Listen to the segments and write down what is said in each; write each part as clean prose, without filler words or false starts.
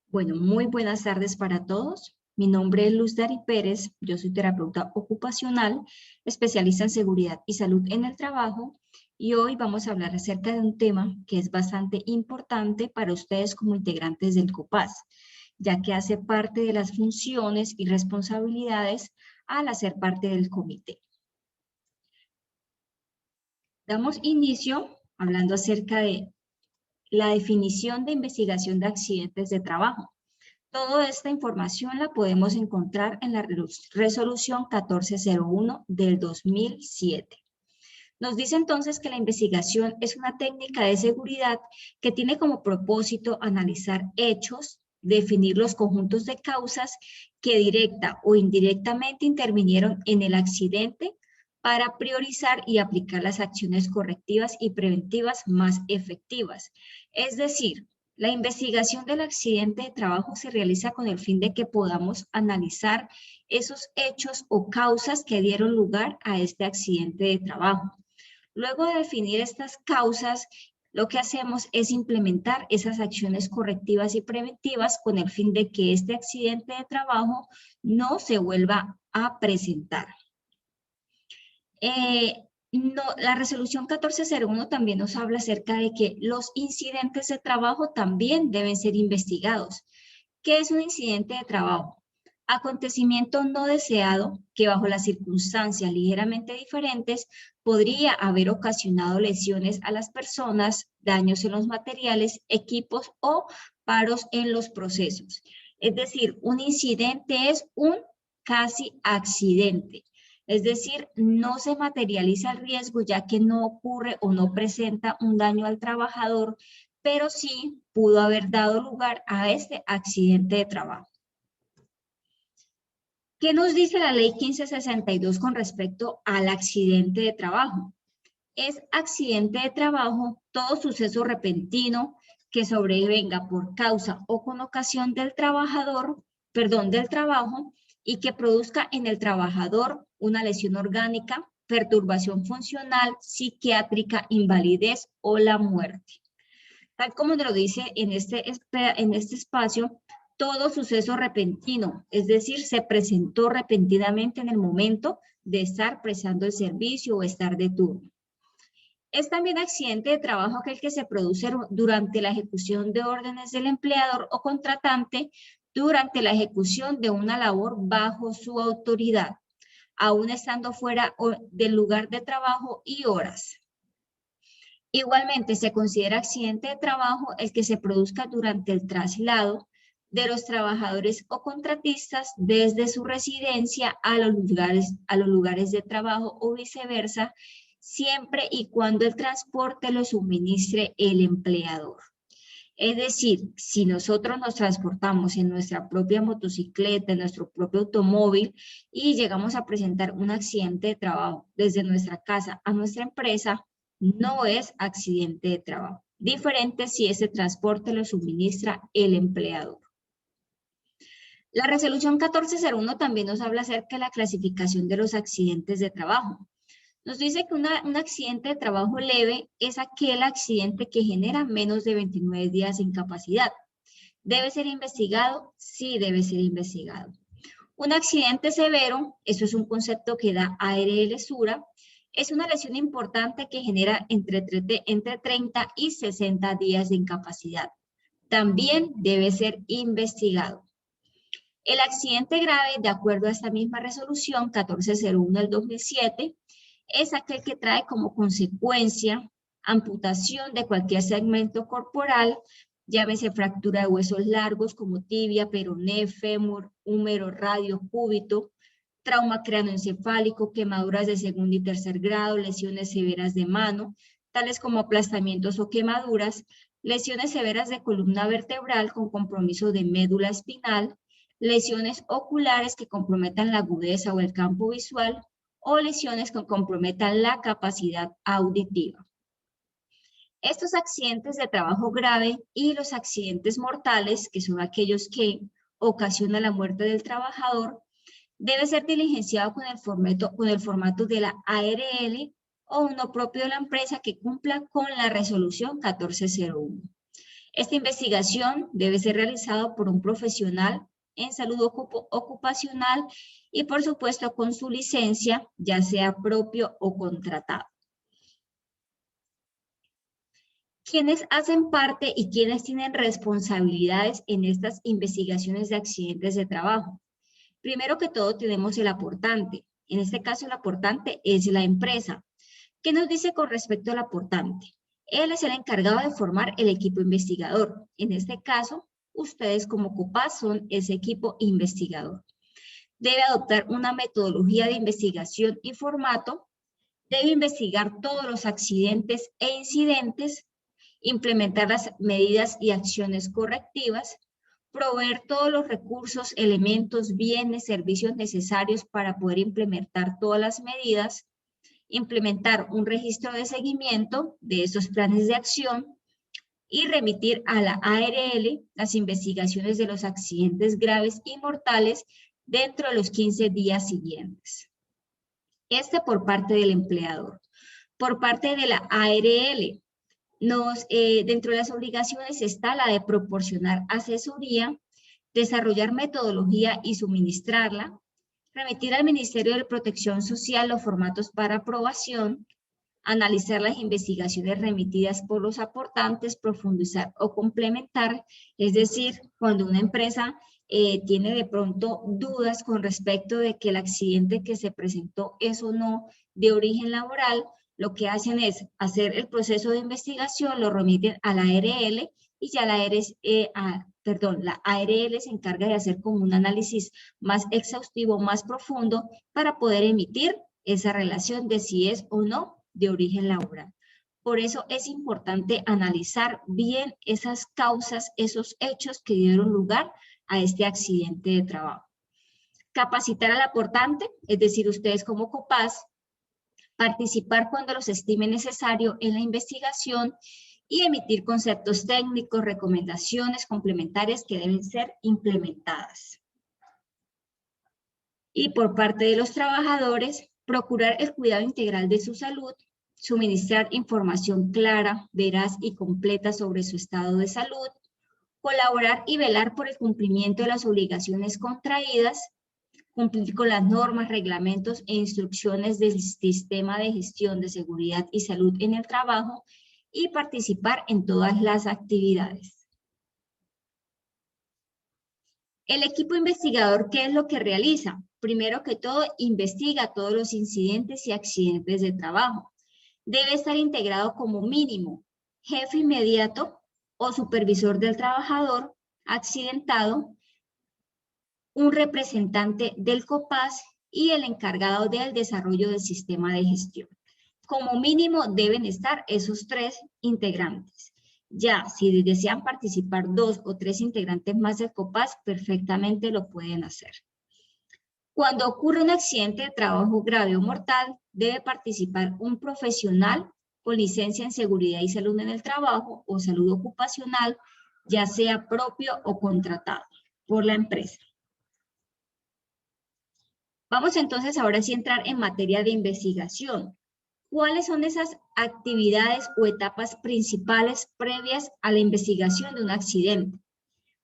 Bueno, muy buenas tardes para todos. Mi nombre es Luz Dari Pérez, yo soy terapeuta ocupacional, especialista en seguridad y salud en el trabajo, y hoy vamos a hablar acerca de un tema que es bastante importante para ustedes como integrantes del COPAS, ya que hace parte de las funciones y responsabilidades al hacer parte del comité. Damos inicio hablando acerca de la definición de investigación de accidentes de trabajo. Toda esta información la podemos encontrar en la resolución 1401 del 2007. Nos dice entonces que la investigación es una técnica de seguridad que tiene como propósito analizar hechos, definir los conjuntos de causas que directa o indirectamente intervinieron en el accidente para priorizar y aplicar las acciones correctivas y preventivas más efectivas. Es decir, la investigación del accidente de trabajo se realiza con el fin de que podamos analizar esos hechos o causas que dieron lugar a este accidente de trabajo. Luego de definir estas causas, lo que hacemos es implementar esas acciones correctivas y preventivas con el fin de que este accidente de trabajo no se vuelva a presentar. La resolución 1401 también nos habla acerca de que los incidentes de trabajo también deben ser investigados. ¿Qué es un incidente de trabajo? Acontecimiento no deseado que bajo las circunstancias ligeramente diferentes podría haber ocasionado lesiones a las personas, daños en los materiales, equipos o paros en los procesos. Es decir, un incidente es un casi accidente. Es decir, no se materializa el riesgo ya que no ocurre o no presenta un daño al trabajador, pero sí pudo haber dado lugar a este accidente de trabajo. ¿Qué nos dice la ley 1562 con respecto al accidente de trabajo? Es accidente de trabajo todo suceso repentino que sobrevenga por causa o con ocasión del trabajo, y que produzca en el trabajador una lesión orgánica, perturbación funcional, psiquiátrica, invalidez o la muerte. Tal como nos lo dice en este espacio, todo suceso repentino, es decir, se presentó repentinamente en el momento de estar prestando el servicio o estar de turno. Es también accidente de trabajo aquel que se produce durante la ejecución de órdenes del empleador o contratante durante la ejecución de una labor bajo su autoridad, aún estando fuera del lugar de trabajo y horas. Igualmente, se considera accidente de trabajo el que se produzca durante el traslado de los trabajadores o contratistas desde su residencia a los lugares de trabajo o viceversa, siempre y cuando el transporte lo suministre el empleador. Es decir, si nosotros nos transportamos en nuestra propia motocicleta, en nuestro propio automóvil y llegamos a presentar un accidente de trabajo desde nuestra casa a nuestra empresa, no es accidente de trabajo. Diferente si ese transporte lo suministra el empleador. La resolución 1401 también nos habla acerca de la clasificación de los accidentes de trabajo. Nos dice que un accidente de trabajo leve es aquel accidente que genera menos de 29 días de incapacidad. ¿Debe ser investigado? Sí, debe ser investigado. Un accidente severo, eso es un concepto que da ARL Sura, es una lesión importante que genera entre 30 y 60 días de incapacidad. También debe ser investigado. El accidente grave, de acuerdo a esta misma resolución 1401 del 2007, es aquel que trae como consecuencia amputación de cualquier segmento corporal, llámese fractura de huesos largos como tibia, peroné, fémur, húmero, radio, cúbito, trauma craneoencefálico, quemaduras de segundo y tercer grado, lesiones severas de mano, tales como aplastamientos o quemaduras, lesiones severas de columna vertebral con compromiso de médula espinal, lesiones oculares que comprometan la agudeza o el campo visual, o lesiones que comprometan la capacidad auditiva. Estos accidentes de trabajo grave y los accidentes mortales, que son aquellos que ocasionan la muerte del trabajador, debe ser diligenciado con el formato de la ARL o uno propio de la empresa que cumpla con la resolución 1401. Esta investigación debe ser realizada por un profesional en salud ocupacional y, por supuesto, con su licencia, ya sea propio o contratado. ¿Quiénes hacen parte y quiénes tienen responsabilidades en estas investigaciones de accidentes de trabajo? Primero que todo tenemos el aportante. En este caso el aportante es la empresa. ¿Qué nos dice con respecto al aportante? Él es el encargado de formar el equipo investigador. En este caso, ustedes como COPAS son ese equipo investigador. Debe adoptar una metodología de investigación y formato. Debe investigar todos los accidentes e incidentes, implementar las medidas y acciones correctivas, proveer todos los recursos, elementos, bienes, servicios necesarios para poder implementar todas las medidas, implementar un registro de seguimiento de esos planes de acción y remitir a la ARL las investigaciones de los accidentes graves y mortales dentro de los 15 días siguientes. Por parte del empleador. Por parte de la ARL, dentro de las obligaciones está la de proporcionar asesoría, desarrollar metodología y suministrarla, remitir al Ministerio de Protección Social los formatos para aprobación, analizar las investigaciones remitidas por los aportantes, profundizar o complementar, es decir, cuando una empresa tiene de pronto dudas con respecto de que el accidente que se presentó es o no de origen laboral, lo que hacen es hacer el proceso de investigación, lo remiten a la ARL y ya la ARL se encarga de hacer como un análisis más exhaustivo, más profundo, para poder emitir esa relación de si es o no de origen laboral. Por eso es importante analizar bien esas causas, esos hechos que dieron lugar a este accidente de trabajo. Capacitar al aportante, es decir, ustedes como COPAS, participar cuando los estime necesario en la investigación y emitir conceptos técnicos, recomendaciones complementarias que deben ser implementadas. Y por parte de los trabajadores, procurar el cuidado integral de su salud, suministrar información clara, veraz y completa sobre su estado de salud, colaborar y velar por el cumplimiento de las obligaciones contraídas, cumplir con las normas, reglamentos e instrucciones del Sistema de Gestión de Seguridad y Salud en el Trabajo y participar en todas las actividades. El equipo investigador, ¿qué es lo que realiza? Primero que todo, investiga todos los incidentes y accidentes de trabajo. Debe estar integrado como mínimo jefe inmediato o supervisor del trabajador accidentado, un representante del COPAS y el encargado del desarrollo del sistema de gestión. Como mínimo deben estar esos 3 integrantes. Ya, si desean participar 2 o 3 integrantes más del COPAS, perfectamente lo pueden hacer. Cuando ocurre un accidente de trabajo grave o mortal, debe participar un profesional con licencia en seguridad y salud en el trabajo o salud ocupacional, ya sea propio o contratado por la empresa. Vamos entonces ahora sí a entrar en materia de investigación. ¿Cuáles son esas actividades o etapas principales previas a la investigación de un accidente?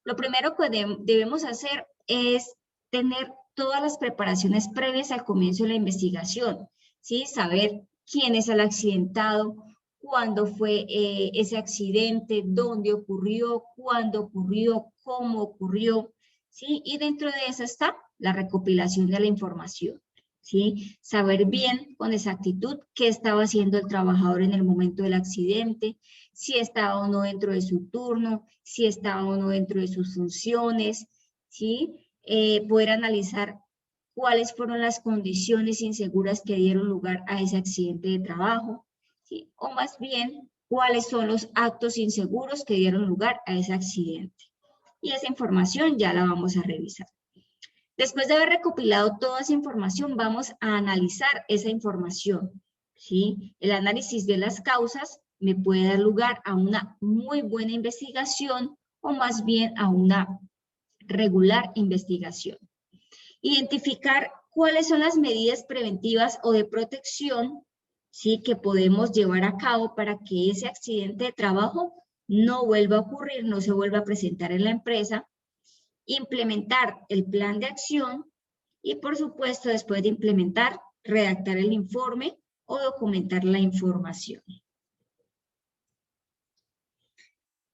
Lo primero que debemos hacer es tener todas las preparaciones previas al comienzo de la investigación, ¿sí? Saber quién es el accidentado, cuándo fue ese accidente, dónde ocurrió, cuándo ocurrió, cómo ocurrió, ¿sí? Y dentro de eso está la recopilación de la información, ¿sí? Saber bien con exactitud qué estaba haciendo el trabajador en el momento del accidente, si estaba o no dentro de su turno, si estaba o no dentro de sus funciones, ¿sí? Poder analizar cuáles fueron las condiciones inseguras que dieron lugar a ese accidente de trabajo, ¿sí? O más bien, cuáles son los actos inseguros que dieron lugar a ese accidente. Y esa información ya la vamos a revisar. Después de haber recopilado toda esa información, vamos a analizar esa información, ¿sí? El análisis de las causas me puede dar lugar a una muy buena investigación o más bien a una regular investigación. Identificar cuáles son las medidas preventivas o de protección, ¿sí? Que podemos llevar a cabo para que ese accidente de trabajo no vuelva a ocurrir, no se vuelva a presentar en la empresa, implementar el plan de acción y, por supuesto, después de implementar, redactar el informe o documentar la información.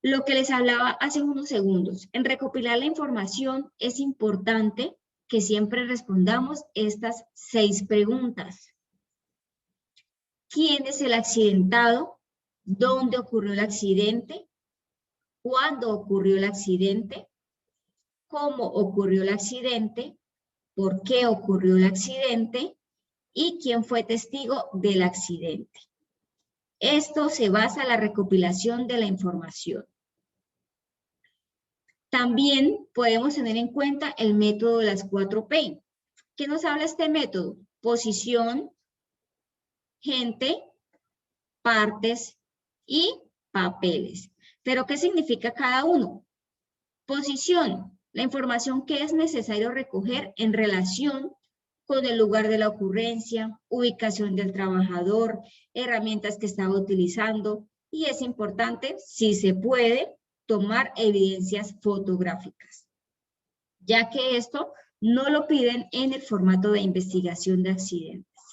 Lo que les hablaba hace unos segundos, en recopilar la información es importante que siempre respondamos estas 6 preguntas. ¿Quién es el accidentado? ¿Dónde ocurrió el accidente? ¿Cuándo ocurrió el accidente? ¿Cómo ocurrió el accidente? ¿Por qué ocurrió el accidente? ¿Y quién fue testigo del accidente? Esto se basa en la recopilación de la información. También podemos tener en cuenta el método de las 4P. ¿Qué nos habla este método? Posición, gente, partes y papeles. ¿Pero qué significa cada uno? Posición, la información que es necesario recoger en relación con el lugar de la ocurrencia, ubicación del trabajador, herramientas que estaba utilizando, y es importante, si se puede, tomar evidencias fotográficas, ya que esto no lo piden en el formato de investigación de accidentes.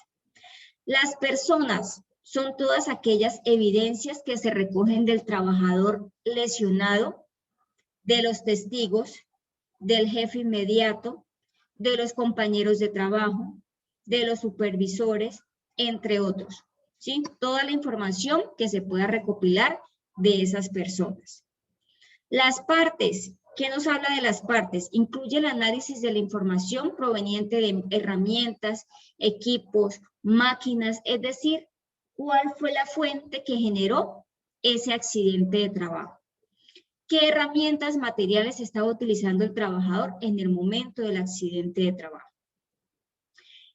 Las personas son todas aquellas evidencias que se recogen del trabajador lesionado, de los testigos, del jefe inmediato, de los compañeros de trabajo, de los supervisores, entre otros, ¿sí? Toda la información que se pueda recopilar de esas personas. Las partes, ¿qué nos habla de las partes? Incluye el análisis de la información proveniente de herramientas, equipos, máquinas, es decir, ¿cuál fue la fuente que generó ese accidente de trabajo? ¿Qué herramientas materiales estaba utilizando el trabajador en el momento del accidente de trabajo?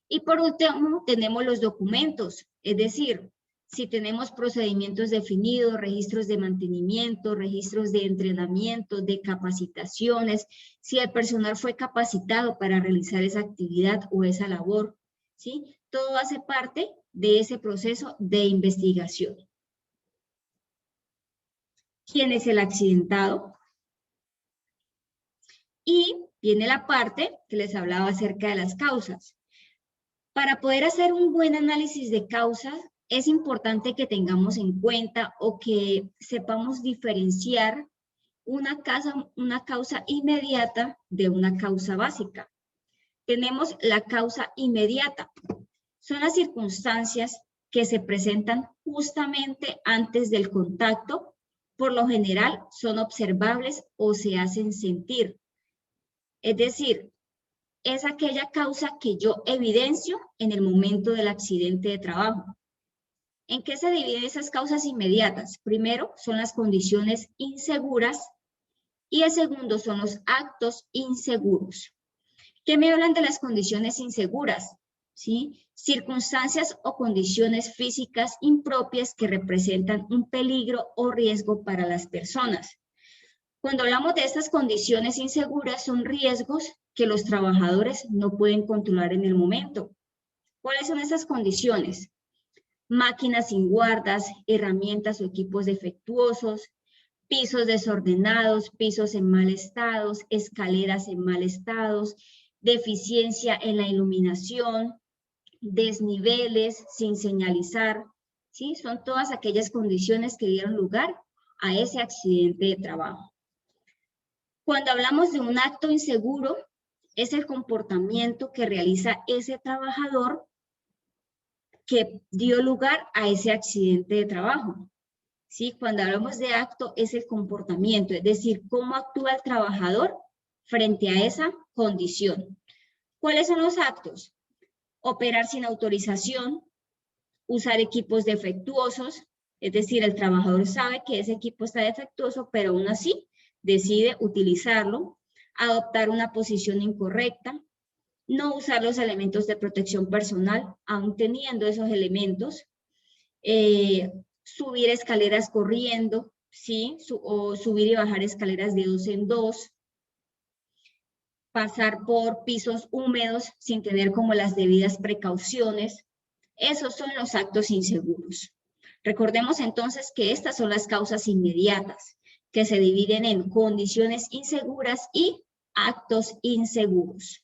Y por último, tenemos los documentos, es decir, si tenemos procedimientos definidos, registros de mantenimiento, registros de entrenamiento, de capacitaciones, si el personal fue capacitado para realizar esa actividad o esa labor, ¿sí? Todo hace parte de ese proceso de investigación. ¿Quién es el accidentado? Y viene la parte que les hablaba acerca de las causas. Para poder hacer un buen análisis de causas, es importante que tengamos en cuenta o que sepamos diferenciar una causa inmediata de una causa básica. Tenemos la causa inmediata. Son las circunstancias que se presentan justamente antes del contacto. Por lo general, son observables o se hacen sentir. Es decir, es aquella causa que yo evidencio en el momento del accidente de trabajo. ¿En qué se dividen esas causas inmediatas? Primero, son las condiciones inseguras y el segundo son los actos inseguros. ¿Qué me hablan de las condiciones inseguras? ¿Sí? Circunstancias o condiciones físicas impropias que representan un peligro o riesgo para las personas. Cuando hablamos de estas condiciones inseguras, son riesgos que los trabajadores no pueden controlar en el momento. ¿Cuáles son esas condiciones? Máquinas sin guardas, herramientas o equipos defectuosos, pisos desordenados, pisos en mal estado, escaleras en mal estado, deficiencia en la iluminación, desniveles sin señalizar, ¿sí? Son todas aquellas condiciones que dieron lugar a ese accidente de trabajo. Cuando hablamos de un acto inseguro, es el comportamiento que realiza ese trabajador que dio lugar a ese accidente de trabajo. ¿Sí? Cuando hablamos de acto, es el comportamiento, es decir, cómo actúa el trabajador frente a esa condición. ¿Cuáles son los actos? Operar sin autorización, usar equipos defectuosos, es decir, el trabajador sabe que ese equipo está defectuoso, pero aún así decide utilizarlo, adoptar una posición incorrecta, no usar los elementos de protección personal, aún teniendo esos elementos, subir escaleras corriendo, ¿sí? O subir y bajar escaleras de 2 en 2, pasar por pisos húmedos sin tener como las debidas precauciones. Esos son los actos inseguros. Recordemos entonces que estas son las causas inmediatas. que se dividen en condiciones inseguras y actos inseguros.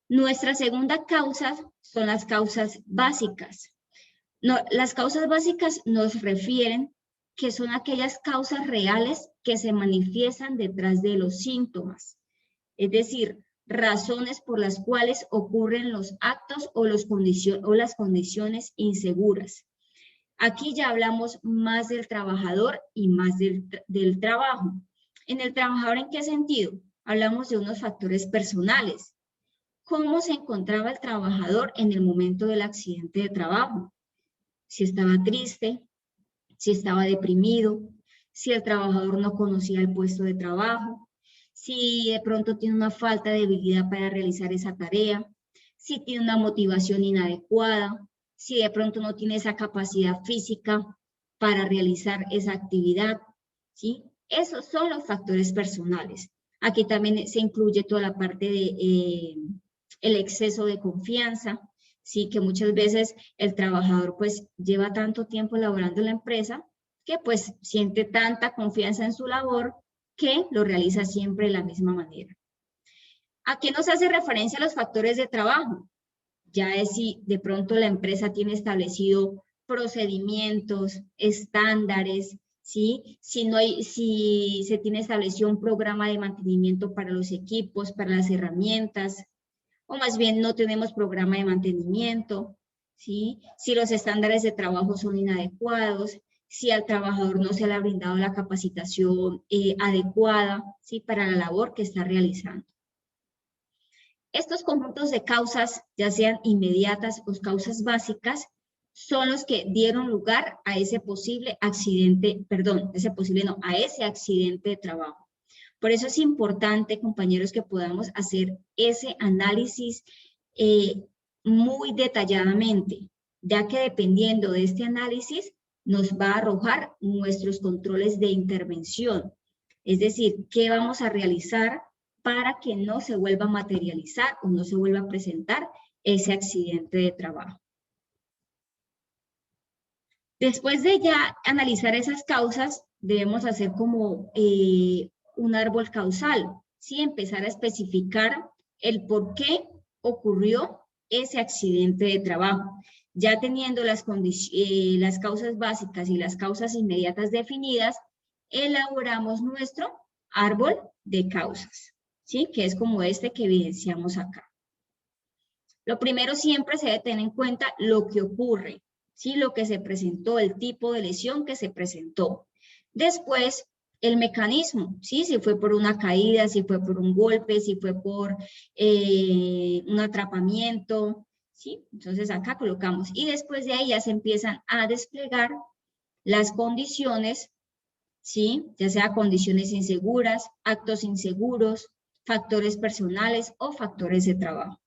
Nuestra segunda causa son las causas básicas. Las causas básicas nos refieren que son aquellas causas reales que se manifiestan detrás de los síntomas. Es decir, razones por las cuales ocurren los actos o las condiciones inseguras. Aquí ya hablamos más del trabajador y más del trabajo. En el trabajador, ¿en qué sentido? Hablamos de unos factores personales. ¿Cómo se encontraba el trabajador en el momento del accidente de trabajo? Si estaba triste, si estaba deprimido, si el trabajador no conocía el puesto de trabajo, si de pronto tiene una falta de habilidad para realizar esa tarea, si tiene una motivación inadecuada, si de pronto no tiene esa capacidad física para realizar esa actividad, ¿sí? Esos son los factores personales. Aquí también se incluye toda la parte de el exceso de confianza, ¿sí? Que muchas veces el trabajador pues lleva tanto tiempo laborando en la empresa que pues siente tanta confianza en su labor que lo realiza siempre de la misma manera. ¿A qué nos hace referencia los factores de trabajo? Ya es si de pronto la empresa tiene establecido procedimientos, estándares, ¿sí? Si se tiene establecido un programa de mantenimiento para los equipos, para las herramientas, o más bien no tenemos programa de mantenimiento, ¿sí? Si los estándares de trabajo son inadecuados, si al trabajador no se le ha brindado la capacitación adecuada, ¿sí? Para la labor que está realizando. Estos conjuntos de causas, ya sean inmediatas o causas básicas, son los que dieron lugar a ese posible accidente, a ese accidente de trabajo. Por eso es importante, compañeros, que podamos hacer ese análisis muy detalladamente, ya que dependiendo de este análisis nos va a arrojar nuestros controles de intervención. Es decir, ¿qué vamos a realizar para que no se vuelva a materializar o no se vuelva a presentar ese accidente de trabajo? Después de ya analizar esas causas, debemos hacer como un árbol causal, ¿sí? Empezar a especificar el por qué ocurrió ese accidente de trabajo. Ya teniendo las causas básicas y las causas inmediatas definidas, elaboramos nuestro árbol de causas, ¿sí? Que es como este que evidenciamos acá. Lo primero siempre se debe tener en cuenta lo que ocurre, ¿sí? Lo que se presentó, el tipo de lesión que se presentó. Después, el mecanismo, ¿sí? Si fue por una caída, si fue por un golpe, si fue por un atrapamiento, ¿sí? Entonces acá colocamos. Y después de ahí ya se empiezan a desplegar las condiciones, ¿sí? Ya sea condiciones inseguras, actos inseguros, factores personales o factores de trabajo.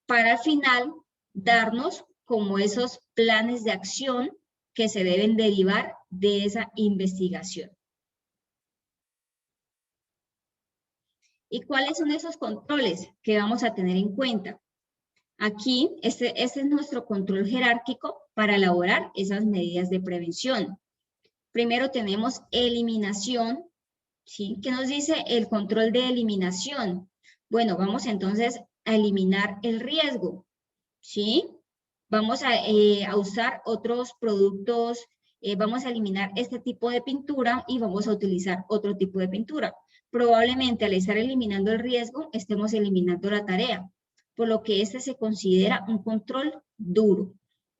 Para al final darnos como esos planes de acción que se deben derivar de esa investigación. ¿Y cuáles son esos controles que vamos a tener en cuenta? Aquí, este es nuestro control jerárquico para elaborar esas medidas de prevención. Primero tenemos eliminación, ¿sí? ¿Qué nos dice el control de eliminación? Bueno, vamos entonces a eliminar el riesgo, ¿sí? Vamos a usar otros productos, vamos a eliminar este tipo de pintura y vamos a utilizar otro tipo de pintura. Probablemente al estar eliminando el riesgo, estemos eliminando la tarea, por lo que este se considera un control duro.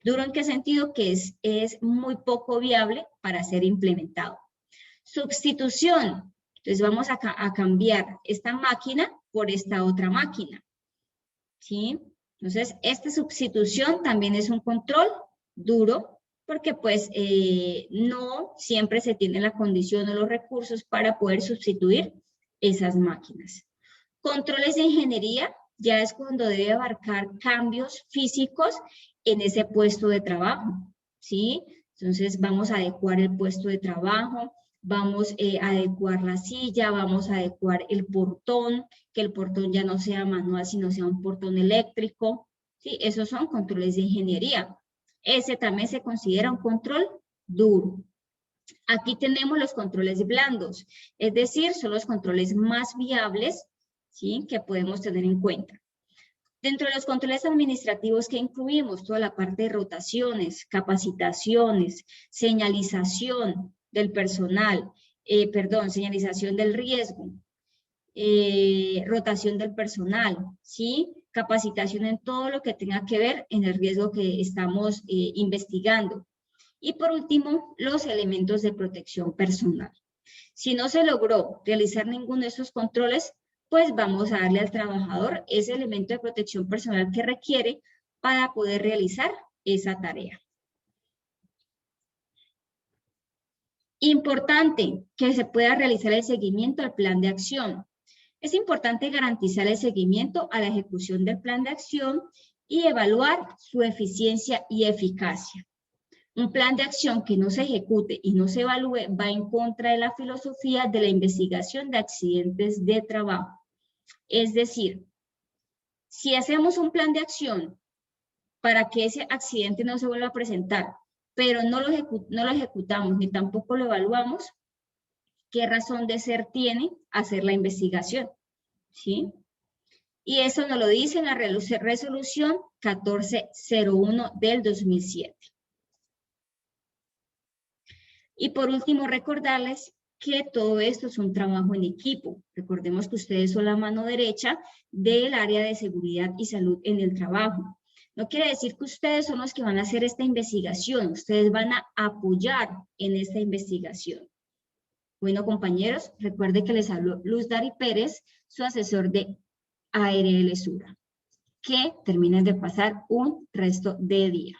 ¿Duro en qué sentido? Que es muy poco viable para ser implementado. Sustitución. Entonces vamos a cambiar esta máquina por esta otra máquina, ¿sí? Entonces, esta sustitución también es un control duro porque pues no siempre se tiene la condición o los recursos para poder sustituir esas máquinas. Controles de ingeniería ya es cuando debe abarcar cambios físicos en ese puesto de trabajo, ¿sí? Entonces, vamos a adecuar el puesto de trabajo, vamos a adecuar la silla, vamos a adecuar el portón, que el portón ya no sea manual, sino sea un portón eléctrico, ¿sí? Esos son controles de ingeniería. Ese también se considera un control duro. Aquí tenemos los controles blandos, es decir, son los controles más viables, ¿sí?, que podemos tener en cuenta. Dentro de los controles administrativos que incluimos, toda la parte de rotaciones, capacitaciones, señalización del personal, señalización del riesgo, rotación del personal, ¿sí? Capacitación en todo lo que tenga que ver en el riesgo que estamos investigando. Y por último, los elementos de protección personal. Si no se logró realizar ninguno de esos controles, pues vamos a darle al trabajador ese elemento de protección personal que requiere para poder realizar esa tarea. Importante que se pueda realizar el seguimiento al plan de acción. Es importante garantizar el seguimiento a la ejecución del plan de acción y evaluar su eficiencia y eficacia. Un plan de acción que no se ejecute y no se evalúe va en contra de la filosofía de la investigación de accidentes de trabajo. Es decir, si hacemos un plan de acción para que ese accidente no se vuelva a presentar, pero no lo ejecutamos ni tampoco lo evaluamos, ¿qué razón de ser tiene hacer la investigación? ¿Sí? Y eso nos lo dice en la resolución 1401 del 2007. Y por último, recordarles que todo esto es un trabajo en equipo. Recordemos que ustedes son la mano derecha del área de seguridad y salud en el trabajo. No quiere decir que ustedes son los que van a hacer esta investigación, ustedes van a apoyar en esta investigación. Bueno, compañeros, recuerde que les habló Luz Dari Pérez, su asesor de ARL Sura. Que terminen de pasar un resto de día.